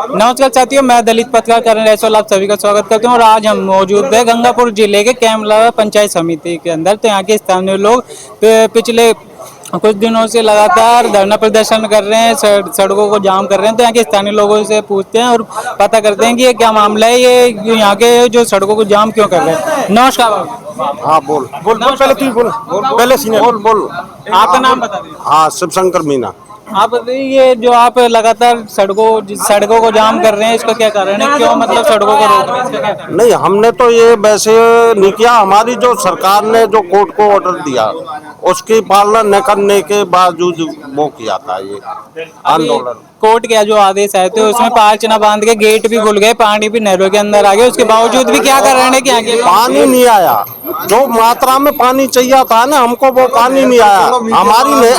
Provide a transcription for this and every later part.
नमस्कार साथियों, मैं दलित पत्रकार करण रैसवाल आप सभी का स्वागत करता हूं। और आज हम मौजूद है गंगापुर जिले के कैमला पंचायत समिति के अंदर। तो यहाँ के स्थानीय लोग पिछले कुछ दिनों से लगातार धरना प्रदर्शन कर रहे हैं, सड़कों को जाम कर रहे हैं। तो यहाँ के स्थानीय लोगों से पूछते हैं और पता करते हैं कि ये क्या मामला है, ये यहाँ के जो सड़कों को जाम क्यों कर रहे हैं। नमस्कार बाबू। हाँ बोल बोल बोल पहले तू बोल पहले सीनियर बोल बोल। आपका नाम बता दीजिए। हाँ शिवशंकर मीना। आप बताइए, ये जो आप लगातार सड़कों को जाम कर रहे हैं, इसका क्या कारण है? क्यों मतलब सड़कों को रोक रहे हैं, इसका क्या कारण नहीं, हमने तो ये वैसे नहीं किया। हमारी जो सरकार ने जो कोर्ट को ऑर्डर दिया उसकी पालना न करने के बावजूद वो किया था ये आंदोलन। कोर्ट के जो आदेश आए थे उसमें पार्चना बांध के गेट भी खुल गए, पानी भी नहरों के अंदर आ गया, उसके बावजूद भी क्या कारण है कि आगे पानी नहीं आया? जो मात्रा में पानी चाहिए था ना हमको, वो पानी नहीं आया।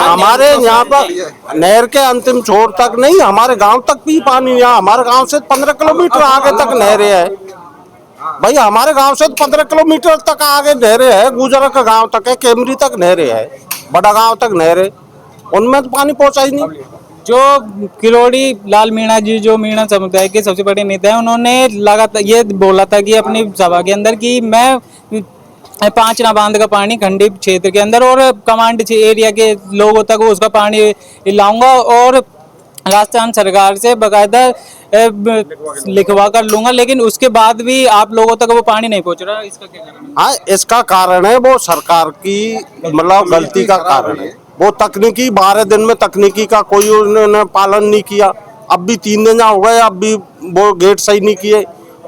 हमारे यहाँ पर नहर के अंतिम छोर तक नहीं, हमारे गांव तक भी पानी नहीं आया। हमारे गांव से 15 किलोमीटर आगे तक नहरें है भाई। हमारे गांव से 15 किलोमीटर तक आगे नहरें है, गुजरा का गांव तक है, केमरी तक नहरें है, बड़ा गांव तक नहरें, उनमें तो पानी पहुंचा ही नहीं। जो किरोड़ी लाल मीणा जी, जो मीणा समुदाय के सबसे बड़े नेता हैं, उन्होंने लगातार ये बोला था कि अपनी सभा के अंदर कि मैं पांचना बांध का पानी खंडित क्षेत्र के अंदर और कमांड एरिया के लोगों तक उसका पानी लाऊंगा और राजस्थान सरकार से बकायदा लिखवा कर लूंगा। लेकिन उसके बाद भी आप लोगों तक वो पानी नहीं पहुंच रहा, इसका क्या कारण है? हाँ, इसका कारण है वो सरकार की मतलब गलती का कारण है। वो तकनीकी 12 दिन में तकनीकी का कोई उन्होंने पालन नहीं किया। अब भी 3 दिन हो गए, अब भी वो गेट सही नहीं किए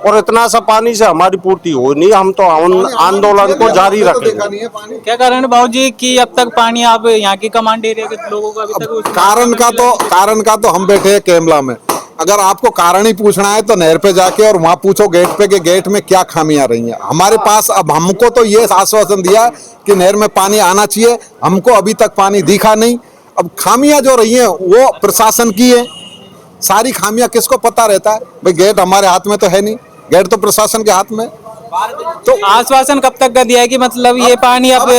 और इतना सा पानी से हमारी पूर्ति हो नहीं। हम तो आंदोलन को जारी रखेंगे। क्या कारण है बाबूजी कि अब तक पानी आप यहाँ की कमांड एरिया के लोगों को अभी तक कारण का तो हम बैठे हैं कैमला में। अगर आपको कारण ही पूछना है तो नहर पे जाके और वहाँ पूछो गेट पे कि गेट में क्या खामियां रही हैं हमारे पास। अब हमको तो ये आश्वासन दिया कि नहर में पानी आना चाहिए, हमको अभी तक पानी दिखा नहीं। अब खामियां जो रही हैं वो प्रशासन की है। सारी खामियां किसको पता रहता है भाई? गेट हमारे हाथ में तो है नहीं, गेट तो प्रशासन के हाथ में। तो आश्वासन कब तक का दिया है कि मतलब ये पानी अब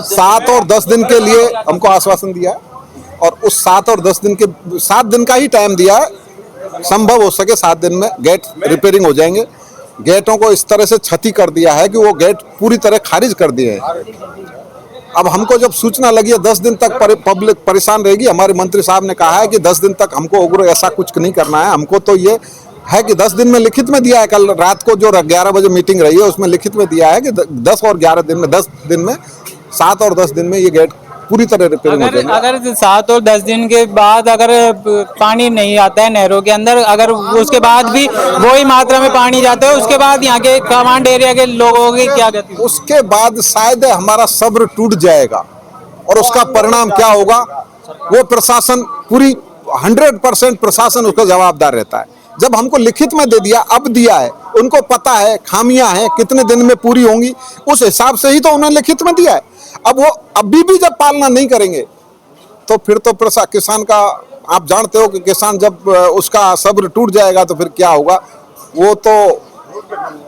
7 और 10 दिन के लिए हमको आश्वासन दिया है और उस 7 दिन का ही टाइम दिया है। संभव हो सके 7 दिन में गेट रिपेयरिंग हो जाएंगे। गेटों को इस तरह से क्षति कर दिया है कि वो गेट पूरी तरह खारिज कर दिए हैं। अब हमको जब सूचना लगी है 10 दिन तक पब्लिक परेशान रहेगी। हमारे मंत्री साहब ने कहा है कि 10 दिन तक हमको उग्र ऐसा कुछ नहीं करना है। हमको तो ये है कि 10 दिन में लिखित में दिया है। कल रात को जो 11 बजे मीटिंग रही है उसमें लिखित में दिया है कि 10 और 11 दिन में 10 दिन में 7 और 10 दिन में ये गेट पूरी तरह रिपेयरिंग हो जाएंगे। अगर 7 और 10 दिन के बाद अगर पानी नहीं आता है नहरों के अंदर, अगर उसके बाद भी वही मात्रा में पानी जाता है, उसके बाद यहाँ के कमांड एरिया के लोगों की क्या गति? उसके बाद शायद हमारा सब्र टूट जाएगा और उसका परिणाम क्या होगा वो प्रशासन पूरी 100% प्रशासन उसका जवाबदार रहता है। जब हमको लिखित में दे दिया, अब दिया है, उनको पता है खामियां हैं कितने दिन में पूरी होंगी, उस हिसाब से ही तो उन्होंने लिखित में दिया है। अब वो अभी भी जब पालना नहीं करेंगे तो फिर तो किसान का आप जानते हो कि किसान जब उसका सब्र टूट जाएगा तो फिर क्या होगा वो तो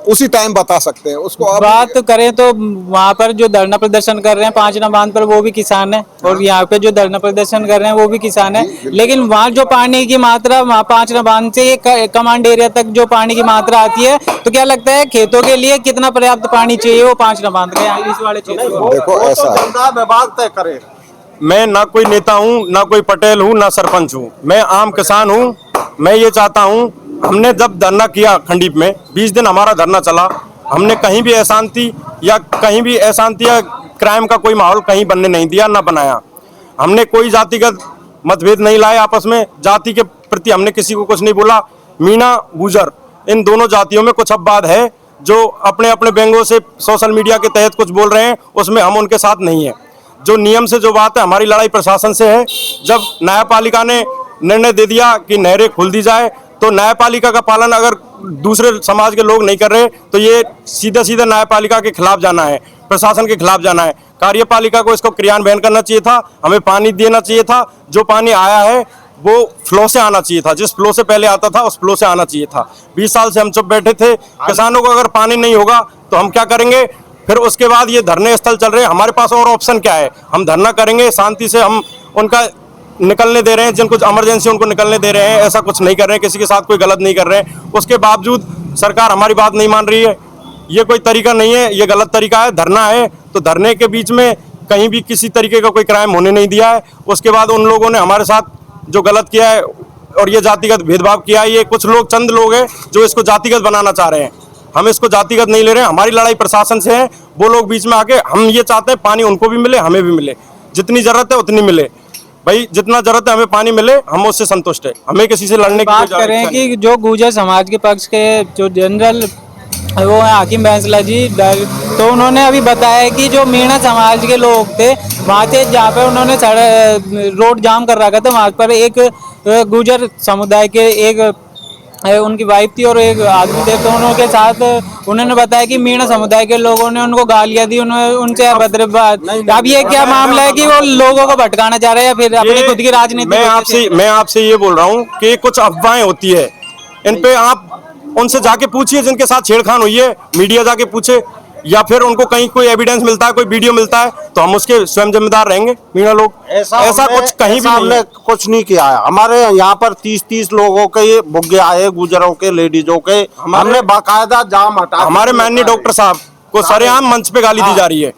उसी टाइम बता सकते हैं उसको। बात करें तो वहाँ पर जो धरना प्रदर्शन कर रहे हैं पांचना बांध पर, वो भी किसान है और यहाँ पे जो धरना प्रदर्शन कर रहे हैं वो भी किसान है। लेकिन वहाँ जो पानी की मात्रा वहाँ पांचना बांध से कमांड एरिया तक जो पानी की मात्रा आती है, तो क्या लगता है खेतों के लिए कितना पर्याप्त पानी चाहिए वो पांचना बांध का इस वाले क्षेत्र में? देखो ऐसा विभाग तय करे। मैं ना कोई नेता हूँ, ना कोई पटेल हूँ, ना सरपंच हूँ, मैं आम किसान हूँ। मैं ये चाहता हूँ, हमने जब धरना किया खंडीप में 20 दिन हमारा धरना चला, हमने कहीं भी अशांति या क्राइम का कोई माहौल कहीं बनने नहीं दिया, ना बनाया। हमने कोई जातिगत मतभेद नहीं लाए आपस में, जाति के प्रति हमने किसी को कुछ नहीं बोला। मीणा गुजर इन दोनों जातियों में कुछ अपवाद है जो अपने अपने व्यंगों से सोशल मीडिया के तहत कुछ बोल रहे हैं, उसमें हम उनके साथ नहीं है। जो नियम से जो बात है, हमारी लड़ाई प्रशासन से है। जब न्यायपालिका ने निर्णय दे दिया कि नहरें खोल दी जाए, तो न्यायपालिका का पालन अगर दूसरे समाज के लोग नहीं कर रहे तो ये सीधे सीधे न्यायपालिका के खिलाफ जाना है, प्रशासन के खिलाफ जाना है। कार्यपालिका को इसको क्रियान्वयन करना चाहिए था, हमें पानी देना चाहिए था। जो पानी आया है वो फ्लो से आना चाहिए था, जिस फ्लो से पहले आता था उस फ्लो से आना चाहिए था। 20 साल से हम चुप बैठे थे। किसानों को अगर पानी नहीं होगा तो हम क्या करेंगे? फिर उसके बाद ये धरने स्थल चल रहे हैं, हमारे पास और ऑप्शन क्या है? हम धरना करेंगे शांति से, हम उनका निकलने दे रहे हैं, जिनको इमरजेंसी उनको निकलने दे रहे हैं, ऐसा कुछ नहीं कर रहे हैं, किसी के साथ कोई गलत नहीं कर रहे हैं। उसके बावजूद सरकार हमारी बात नहीं मान रही है। ये कोई तरीका नहीं है, ये गलत तरीका है। धरना है तो धरने के बीच में कहीं भी किसी तरीके का कोई क्राइम होने नहीं दिया है। उसके बाद उन लोगों ने हमारे साथ जो गलत किया है और ये जातिगत भेदभाव किया है, ये कुछ लोग चंद लोग हैं जो इसको जातिगत बनाना चाह रहे हैं। हम इसको जातिगत नहीं ले रहे हैं। हमारी लड़ाई प्रशासन से है। वो लोग बीच में आके, हम ये चाहते हैं पानी उनको भी मिले, हमें भी मिले, जितनी जरूरत है उतनी मिले। भाई जितना जरूरत है हमें पानी मिले, हम उससे संतुष्ट है। हमें किसी से लड़ने की बात कोई करें इच्छा नहीं। कि जो गुर्जर समाज के पक्ष के जो जनरल वो है हाकिम बैंसला जी, तो उन्होंने अभी बताया कि जो मीणा समाज के लोग थे वहाँ से, जहाँ पे उन्होंने रोड जाम कर रखा था, वहाँ पर एक गुर्जर समुदाय के एक उनकी वाइफ थी और एक आदमी थे, तो उनके साथ उन्होंने बताया कि मीणा समुदाय के लोगों ने उनको गालियां दी, उनसे अभद्र बात। अब ये क्या मामला है कि वो लोगों को भटकाना चाह रहे हैं या फिर अपनी खुद की राजनीति? मैं आपसे ये बोल रहा हूँ कि कुछ अफवाहें होती है, इन पे आप उनसे जाके पूछिए जिनके साथ छेड़खान हुई है, मीडिया जाके पूछे, या फिर उनको कहीं कोई एविडेंस मिलता है, कोई वीडियो मिलता है, तो हम उसके स्वयं जिम्मेदार रहेंगे। मीणा लोग ऐसा कुछ कहीं भी हमने कुछ नहीं किया है। हमारे यहाँ पर 30-30 लोगों के बुग्गे आए, गुजरों के, लेडीजों के, हमने बाकायदा जाम हटा। हमारे माननीय डॉक्टर साहब को सरेआम मंच पे गाली दी जा रही है,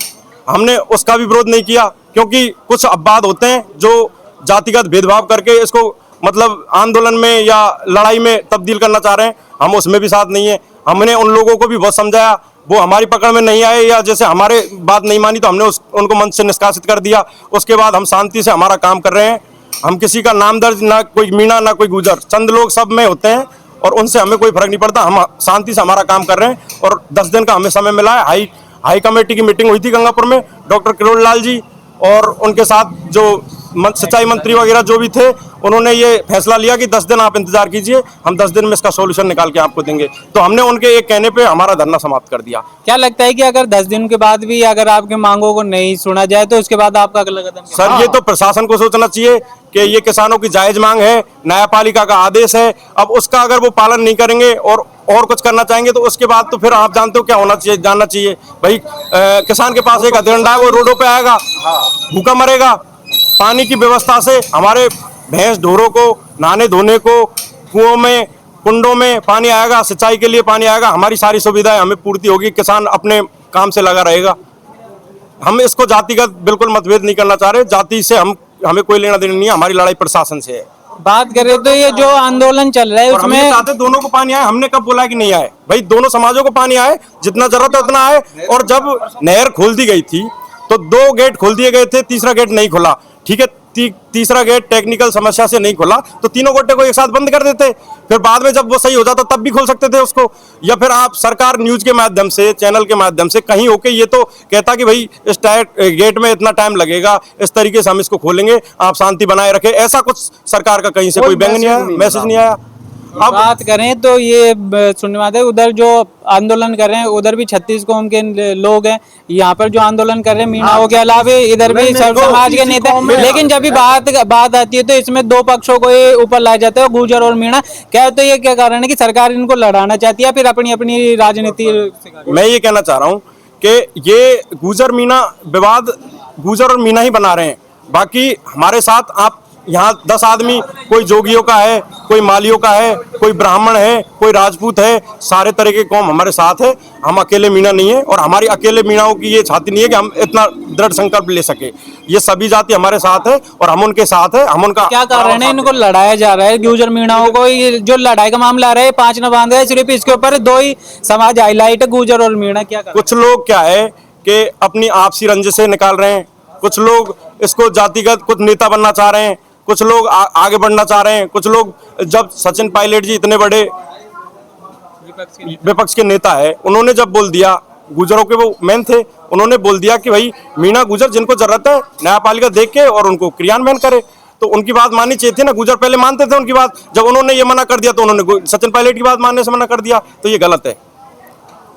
हमने उसका भी विरोध नहीं किया, क्योंकि कुछ अपवाद होते हैं जो जातिगत भेदभाव करके इसको मतलब आंदोलन में या लड़ाई में तब्दील करना चाह रहे हैं। हम उसमें भी साथ नहीं है। हमने उन लोगों को भी बहुत समझाया, वो हमारी पकड़ में नहीं आए या जैसे हमारे बात नहीं मानी तो हमने उनको मंच से निष्कासित कर दिया। उसके बाद हम शांति से हमारा काम कर रहे हैं। हम किसी का नाम दर्ज, ना कोई मीणा ना कोई गुजर, चंद लोग सब में होते हैं और उनसे हमें कोई फर्क नहीं पड़ता। हम शांति से हमारा काम कर रहे हैं और 10 दिन का हमें समय मिला है। हाई कमेटी की मीटिंग हुई थी गंगापुर में, डॉक्टर किरोड़ लाल जी और उनके साथ जो सिंचाई मंत्री वगैरह जो भी थे, उन्होंने ये फैसला लिया कि 10 दिन आप इंतजार कीजिए, हम 10 दिन में इसका सॉल्यूशन निकाल के आपको देंगे। तो हमने उनके एक कहने पे हमारा धरना समाप्त कर दिया। क्या लगता है कि अगर 10 दिन के बाद भी अगर आपकी मांगों को नहीं सुना जाए तो उसके बाद आपका अगला कदम क्या? सर ये तो प्रशासन को सोचना चाहिए कि ये किसानों की जायज मांग है, न्यायपालिका का आदेश है। अब उसका अगर वो पालन नहीं करेंगे और कुछ करना चाहेंगे तो उसके बाद तो फिर आप जानते हो क्या होना चाहिए, जानना चाहिए। भाई किसान के पास एक हथियार है, वो रोडों पे आएगा, भूखा मरेगा। पानी की व्यवस्था से हमारे भैंस ढोरों को नहाने धोने को, कुओं में कुंडों में पानी आएगा, सिंचाई के लिए पानी आएगा, हमारी सारी सुविधाएं हमें पूर्ति होगी, किसान अपने काम से लगा रहेगा। हम इसको जातिगत बिल्कुल मतभेद नहीं करना चाह रहे। जाति से हमें कोई लेना देना नहीं है। हमारी लड़ाई प्रशासन से है। बात करें तो ये जो आंदोलन चल रहा है और हम ये उसमें चाहते दोनों को पानी आए। हमने कब बोला कि नहीं आए? भाई दोनों समाजों को पानी आए, जितना जरूरत है उतना आए। और जब नहर खोल दी गई थी तो 2 गेट खोल दिए गए थे, तीसरा गेट नहीं खुला। ठीक है, तीसरा गेट टेक्निकल समस्या से नहीं खुला तो तीनों गेटों को एक साथ बंद कर देते, फिर बाद में जब वो सही हो जाता तब भी खोल सकते थे उसको। या फिर आप सरकार न्यूज के माध्यम से, चैनल के माध्यम से कहीं होके ये तो कहता कि भाई इस गेट में इतना टाइम लगेगा, इस तरीके से हम इसको खोलेंगे, आप शांति बनाए रखें। ऐसा कुछ सरकार का कहीं से कोई व्यंग नहीं आया, मैसेज नहीं आया। अब बात करें तो ये सुनने में आता है उधर जो आंदोलन कर रहे हैं उधर भी 36 कौम के लोग हैं, यहाँ पर जो आंदोलन कर रहे हैं मीणाओं के अलावा इधर भी समाज के नेता। लेकिन जब भी बात आती है तो इसमें 2 पक्षों को ये ऊपर लाया जाता है, गुर्जर और मीणा। क्या तो ये क्या कारण है कि सरकार इनको लड़ाना चाहती है फिर अपनी अपनी राजनीति? मैं ये कहना चाह रहा हूँ कि ये गुर्जर मीणा विवाद गुर्जर और मीणा ही बना रहे हैं। बाकी हमारे साथ आप यहाँ 10 आदमी, कोई जोगियों का है, कोई मालियों का है, कोई ब्राह्मण है, कोई राजपूत है, सारे तरह के कौम हमारे साथ है। हम अकेले मीणा नहीं है और हमारी अकेले मीणाओं की ये छाती नहीं है कि हम इतना दृढ़ संकल्प ले सके। ये सभी जाति हमारे साथ है और हम उनके साथ है। हम उनका क्या कारण है इनको लड़ाया जा रहा है गुर्जर मीणाओं को? ये जो लड़ाई का मामला आ रहा है 5 न बांध है, सिर्फ इसके ऊपर 2 ही समाज हाईलाइट है, गुर्जर और मीणा। क्या कुछ लोग क्या है कि अपनी आपसी रंजिशें निकाल रहे हैं, कुछ लोग इसको जातिगत, कुछ नेता बनना चाह रहे हैं, कुछ लोग आगे बढ़ना चाह रहे हैं। कुछ लोग, जब सचिन पायलट जी इतने बड़े विपक्ष के नेता है, उन्होंने जब बोल दिया, गुजरों के वो मेन थे, उन्होंने बोल दिया कि भाई मीणा गुजर जिनको जरूरत है न्यायपालिका देख के और उनको क्रियान्वयन करे, तो उनकी बात माननी चाहिए थी ना। गुजर पहले मानते थे उनकी बात, जब उन्होंने ये मना कर दिया तो उन्होंने सचिन पायलट की बात मानने से मना कर दिया, तो ये गलत है।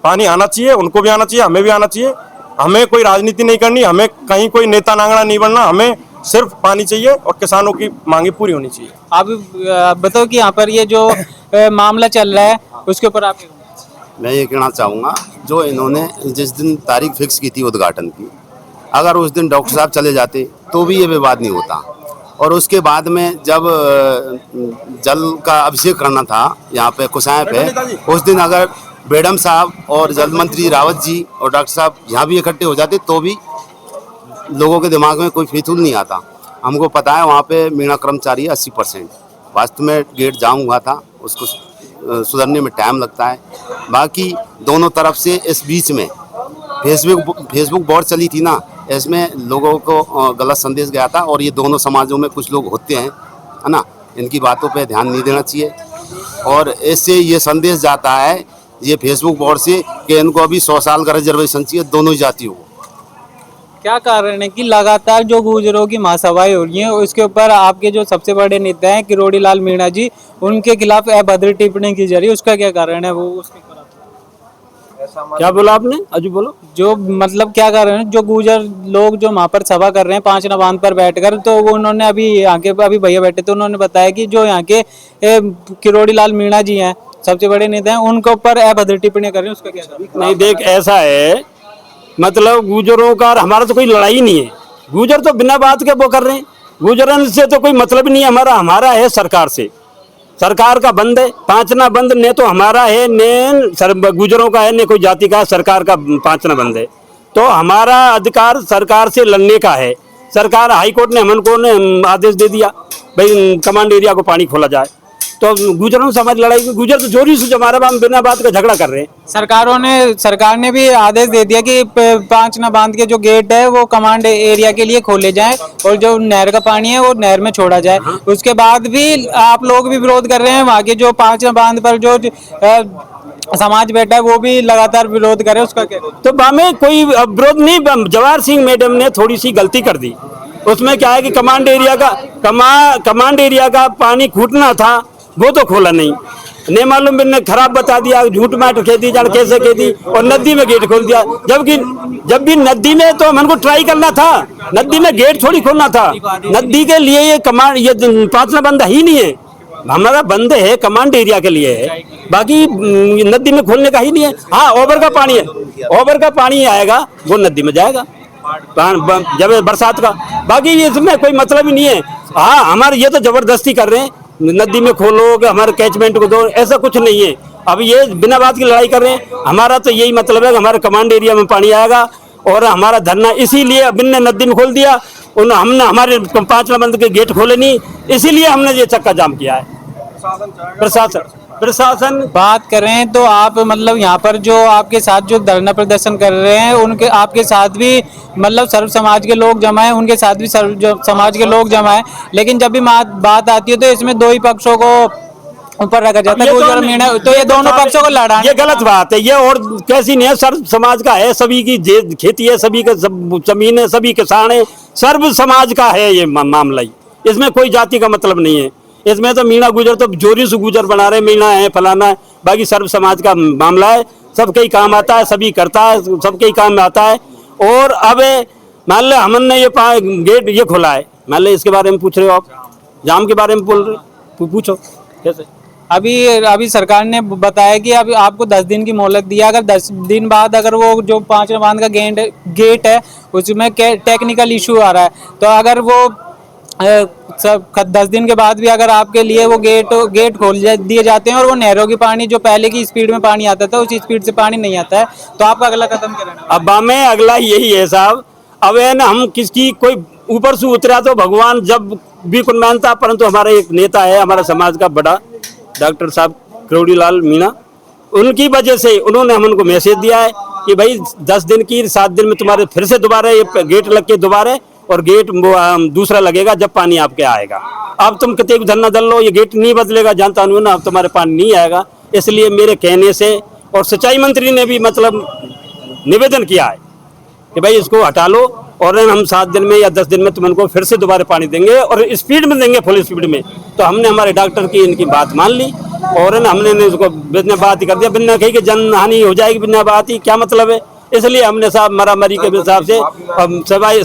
पानी आना चाहिए, उनको भी आना चाहिए, हमें भी आना चाहिए। हमें कोई राजनीति नहीं करनी, हमें कहीं कोई नेता नांगड़ा नहीं बनना, हमें सिर्फ पानी चाहिए और किसानों की मांगे पूरी होनी चाहिए। आप बताओ कि यहाँ पर ये जो मामला चल रहा है उसके ऊपर आप? मैं ये कहना चाहूँगा, जो इन्होंने जिस दिन तारीख फिक्स की थी उद्घाटन की, अगर उस दिन डॉक्टर साहब चले जाते तो भी ये विवाद नहीं होता। और उसके बाद में जब जल का अभिषेक करना था यहाँ पे कुसाएं पे, उस दिन अगर बेडम साहब और जल मंत्री रावत जी और डॉक्टर साहब यहाँ भी इकट्ठे हो जाते तो भी लोगों के दिमाग में कोई फितूल नहीं आता। हमको पता है वहाँ पे मीणा कर्मचारी है 80%। वास्तव में गेट जाम हुआ था, उसको सुधरने में टाइम लगता है। बाकी दोनों तरफ से इस बीच में फेसबुक वॉर चली थी ना, इसमें लोगों को गलत संदेश गया था और ये दोनों समाजों में कुछ लोग होते हैं, है ना, इनकी बातों पे ध्यान नहीं देना चाहिए। और इससे ये संदेश जाता है ये फेसबुक वॉर से कि इनको अभी 100 साल का रिजर्वेशन चाहिए दोनों ही जातियों को। क्या कारण है कि लगातार जो गुर्जरों की महासभाएं हो रही हैं उसके ऊपर आपके जो सबसे बड़े नेता हैं किरोड़ी लाल मीणा जी, उनके खिलाफ अभद्र टिप्पणी की जा रही है, उसका क्या कारण है? वो उसके क्या बोला आपने? अजू बोलो। जो मतलब क्या कारण है, जो गुर्जर लोग जो वहाँ पर सभा कर रहे हैं पांचना बांध पर बैठकर, तो वो उन्होंने अभी यहाँ के अभी भैया बैठे तो उन्होंने बताया कि जो यहाँ के किरोड़ी लाल मीणा जी हैं सबसे बड़े नेता हैं, उनके ऊपर अभद्र टिप्पणी कर रहे हैं, उसका क्या कारण? नहीं देख, ऐसा है मतलब गुर्जरों का हमारा तो कोई लड़ाई नहीं है। गुर्जर तो बिना बात के वो कर रहे हैं, गुर्जरन से तो कोई मतलब नहीं है हमारा है सरकार से। सरकार का बंद है, पांचना बंद ने तो हमारा है, ने गुर्जरों का है, ने कोई जाति का। सरकार का पांचना बंद है तो हमारा अधिकार सरकार से लड़ने का है। सरकार हाईकोर्ट ने हमको ने आदेश दे दिया भाई कमांड एरिया को पानी खोला जाए, तो गुर्जरों से हमारी लड़ाई, गुर्जर तो जोरी से हमारे बिना बात का झगड़ा कर रहे हैं। सरकार ने भी आदेश दे दिया कि पांचना बांध के जो गेट है वो कमांड एरिया के लिए खोले जाएं और जो नहर का पानी है वो नहर में छोड़ा जाए। उसके बाद भी आप लोग भी विरोध कर रहे हैं, वहाँ के जो पांचना बांध पर जो समाज बैठा है वो भी लगातार विरोध कर रहे हैं, उसका क्या? तो में कोई विरोध नहीं, जवाहर सिंह मैडम ने थोड़ी सी गलती कर दी। उसमें क्या है कि कमांड एरिया का पानी खूटना था वो तो खोला नहीं मालूम, मैंने खराब बता दिया, झूठ माट खेती जान कैसे खेती, और नदी में गेट खोल दिया। जब भी नदी में तो हमको ट्राई करना था, नदी में गेट थोड़ी खोलना था। नदी के लिए ये पांचना बंद ही नहीं है, हमारा बंद है कमांड एरिया के लिए है, बाकी नदी में खोलने का ही नहीं है। हाँ, ओवर का पानी है, ओवर का पानी आएगा वो नदी में जाएगा जब बरसात का, बाकी इसमें कोई मतलब ही नहीं है। हाँ, हमारे ये तो जबरदस्ती कर रहे हैं नदी में खोलो कि हमारे कैचमेंट को दो, ऐसा कुछ नहीं है। अब ये बिना बात की लड़ाई कर रहे हैं। हमारा तो यही मतलब है कि हमारे कमांड एरिया में पानी आएगा और हमारा धरना इसीलिए अब इनने नदी में खोल दिया, हमने हमारे पांचना बंद के गेट खोले नहीं, इसीलिए हमने ये चक्का जाम किया है। प्रशासन बात करें तो आप मतलब यहाँ पर जो आपके साथ जो धरना प्रदर्शन कर रहे हैं उनके आपके साथ भी मतलब सर्व समाज के लोग जमा है, उनके साथ भी सर्व समाज के लोग जमा है, लेकिन जब भी बात आती है तो इसमें दो ही पक्षों को ऊपर रखा जाता है, तो ये दोनों पक्षों को लड़ा, ये गलत बात है। ये और कैसी नहीं है, सर्व समाज का है, सभी की खेती है, सभी का जमीन है, सभी किसान है, सर्व समाज का है ये मामला ही। इसमें कोई जाति का मतलब नहीं है। इसमें तो मीणा गुजर तो जोरी से गुजर बना रहे, मीणा है फलाना है, बाकी सर्व समाज का मामला है, सबके ही काम आता है, सभी करता है, सबके ही काम में आता है। और अब मान लो हमने ये गेट ये खोला है, मान लो इसके बारे में पूछ रहे हो आप, जाम के बारे में बोल रहे, पूछो कैसे? अभी सरकार ने बताया कि अभी आपको 10 दिन की मोहलत दिया, अगर 10 दिन बाद अगर वो जो पांचना बांध का गेट है उसमें टेक्निकल इशू आ रहा है, तो अगर वो 10 दिन के बाद भी अगर आपके लिए वो गेट खोल दिए जाते हैं और वो नहरों की पानी जो पहले की स्पीड में पानी आता था उस स्पीड से पानी नहीं आता है, तो आपका अगला कदम क्या रहना? अब हमें अगला यही है साहब, अब है ना, हम किसकी कोई ऊपर से उतरा तो भगवान जब भी कुछ मानता, परंतु हमारा एक नेता है हमारा समाज का बड़ा डॉक्टर साहब किरोड़ी लाल मीणा, उनकी वजह से उन्होंने हमको मैसेज दिया है कि भाई 10 दिन की 7 दिन में तुम्हारे फिर से दोबारा ये गेट लग के दोबारा, और गेट दूसरा लगेगा जब पानी आपके आएगा। अब तुम कितने धरना दल लो, ये गेट नहीं बदलेगा, जानता हूँ ना, अब तुम्हारे पानी नहीं आएगा। इसलिए मेरे कहने से और सिंचाई मंत्री ने भी मतलब निवेदन किया है कि भाई इसको हटा लो और हम 7 दिन में या 10 दिन में तुमको फिर से दोबारा पानी देंगे और स्पीड में देंगे, फुल स्पीड में। तो हमने हमारे डॉक्टर की इनकी बात मान ली और हमने इसको बिना बात ही कर दिया, बिना कही कि जन हानि हो जाएगी, बिना बात ही क्या मतलब है। इसलिए हमने साहब मरामरी के हिसाब से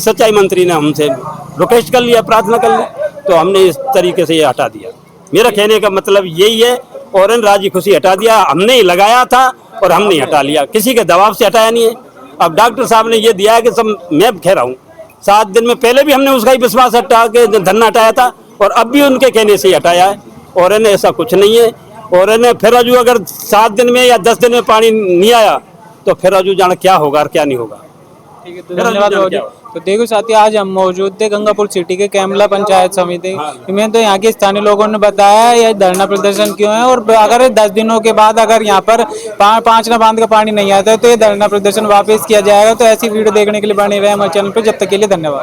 सिंचाई मंत्री ने हमसे रिक्वेस्ट कर लिया, प्रार्थना कर ली, तो हमने इस तरीके से ये हटा दिया। मेरा कहने का मतलब यही है, और राजी खुशी हटा दिया, हमने ही लगाया था और हमने हटा लिया, किसी के दबाव से हटाया नहीं है। अब डॉक्टर साहब ने ये दिया है कि सब मैं कह रहा हूँ 7 दिन में पहले भी हमने उसका ही विश्वास हटा के धरना हटाया था और अब भी उनके कहने से ही हटाया है। और इन्हें ऐसा कुछ नहीं है। और इन्हें फिर अजू अगर 7 दिन में या 10 दिन में पानी नहीं आया तो फिर अजू जाने क्या होगा और क्या नहीं होगा। ठीक है, तो धन्यवाद बाबू जी। तो देखो साथियों, आज हम मौजूद थे गंगापुर सिटी के कैमला पंचायत समिति में। तो यहाँ के स्थानीय लोगों ने बताया ये धरना प्रदर्शन क्यों है, और अगर 10 दिनों के बाद अगर यहाँ पर पांचना बांध का पानी नहीं आता है तो ये धरना प्रदर्शन वापस किया जाएगा। तो ऐसी वीडियो देखने के लिए बने रहे हमारे चैनल पर। जब तक के लिए धन्यवाद।